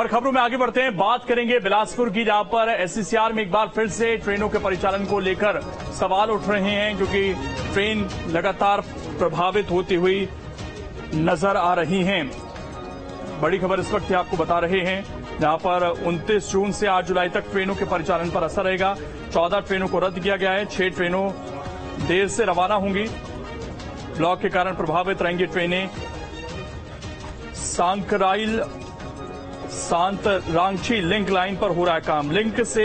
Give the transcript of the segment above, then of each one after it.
और खबरों में आगे बढ़ते हैं, बात करेंगे बिलासपुर की, जहां पर एससीसीआर में एक बार फिर से ट्रेनों के परिचालन को लेकर सवाल उठ रहे हैं, क्योंकि ट्रेन लगातार प्रभावित होती हुई नजर आ रही हैं। बड़ी खबर इस वक्त आपको बता रहे हैं, जहां पर 29 जून से 8 जुलाई तक ट्रेनों के परिचालन पर असर रहेगा। 14 ट्रेनों को रद्द किया गया है, 6 ट्रेनों देर से रवाना होंगी। ब्लॉक के कारण प्रभावित रहेंगी ट्रेनें। सांकराइल सांतरांची लिंक लाइन पर हो रहा है काम। लिंक से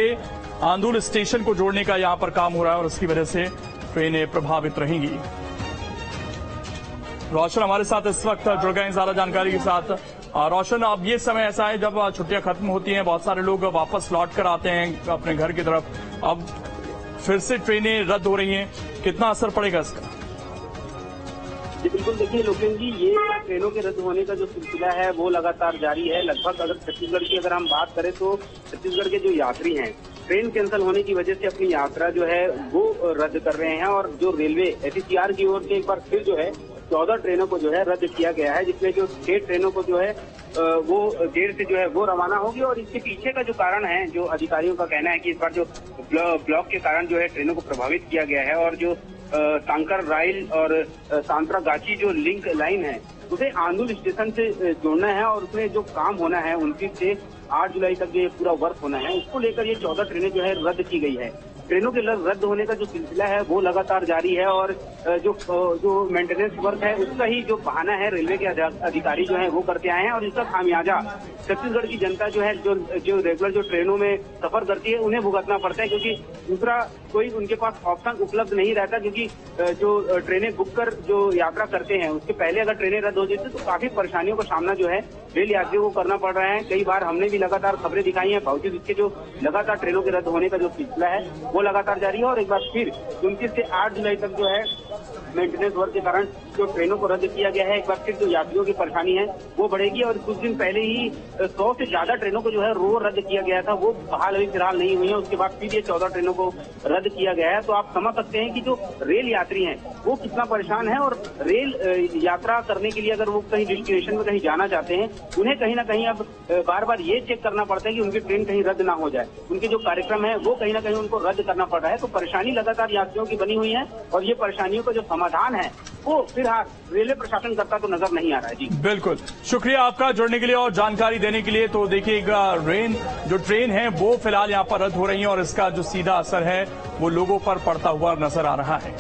आंदुल स्टेशन को जोड़ने का यहां पर काम हो रहा है और उसकी वजह से ट्रेनें प्रभावित रहेंगी। रोशन हमारे साथ इस वक्त जुड़ गए हैं ज्यादा जानकारी के साथ। रोशन, अब ये समय ऐसा है जब छुट्टियां खत्म होती हैं, बहुत सारे लोग वापस लौट कर आते हैं अपने घर की तरफ। अब फिर से ट्रेनें रद्द हो रही हैं, कितना असर पड़ेगा इसका? बिल्कुल, देखिए लोकेश जी, ये ट्रेनों के रद्द होने का जो सिलसिला है वो लगातार जारी है। लगभग अगर छत्तीसगढ़ की अगर हम बात करें तो छत्तीसगढ़ के जो यात्री हैं, ट्रेन कैंसिल होने की वजह से अपनी यात्रा जो है वो रद्द कर रहे हैं। और जो रेलवे एससीसीआर की ओर से एक बार फिर जो है 14 ट्रेनों को जो है रद्द किया गया है, जिसमें जो 6 ट्रेनों को जो है वो देर से जो है वो रवाना होगी। और इसके पीछे का जो कारण है, जो अधिकारियों का कहना है कि इस बार जो ब्लॉक के कारण जो है ट्रेनों को प्रभावित किया गया है और जो सांकराइल और सांतरागाछी जो लिंक लाइन है उसे आंदुल स्टेशन से जोड़ना है और उसमें जो काम होना है 29 से 8 जुलाई तक ये पूरा वर्क होना है। उसको लेकर ये 14 ट्रेनें जो है रद्द की गई है। ट्रेनों के रद्द होने का जो सिलसिला है वो लगातार जारी है और जो मेंटेनेंस वर्क है उसका ही जो बहाना है रेलवे के अधिकारी जो है वो करते आए हैं। और इसका खामियाजा छत्तीसगढ़ की जनता जो है जो रेगुलर जो ट्रेनों में सफर करती है उन्हें भुगतना पड़ता है, क्योंकि दूसरा कोई उनके पास ऑप्शन उपलब्ध नहीं रहता। क्योंकि जो ट्रेनें बुक कर जो यात्रा करते हैं उसके पहले अगर ट्रेनें रद्द हो जाती तो काफी परेशानियों का सामना जो है रेल यात्रियों को करना पड़ रहा है। कई बार हमने भी लगातार खबरें दिखाई हैं, बावजूद इसके जो लगातार ट्रेनों के रद्द होने का जो सिलसिला है वो लगातार जारी है। और एक बार फिर 29 से 8 जुलाई तक जो है मेंटेनेंस वर्क के कारण जो ट्रेनों को रद्द किया गया है, एक बार फिर जो यात्रियों की परेशानी है वो बढ़ेगी। और कुछ दिन पहले ही 100 से ज्यादा ट्रेनों को जो है रद्द किया गया था, वो बहाल अभी फिलहाल नहीं हुई है। उसके बाद फिर ये 14 ट्रेनों को रद्द किया गया है। तो आप समझ सकते हैं कि जो रेल यात्री हैं वो कितना परेशान है। और रेल यात्रा करने के लिए अगर वो कहीं डेस्टिनेशन में कहीं जाना चाहते हैं, उन्हें कहीं ना कहीं अब बार बार ये चेक करना पड़ता है कि उनकी ट्रेन कहीं रद्द ना हो जाए। उनके जो कार्यक्रम है वो कहीं ना कहीं उनको रद्द करना पड़ रहा है। तो परेशानी लगातार यात्रियों की बनी हुई है और ये परेशानियों का जो समाधान है वो फिलहाल रेलवे प्रशासन करता तो नजर नहीं आ रहा है। जी बिल्कुल, शुक्रिया आपका जुड़ने के लिए और जानकारी देने के लिए। तो देखिएगा, जो ट्रेन है वो फिलहाल यहाँ पर रद्द हो रही है और इसका जो सीधा असर है वो लोगों पर पड़ता हुआ नजर आ रहा है।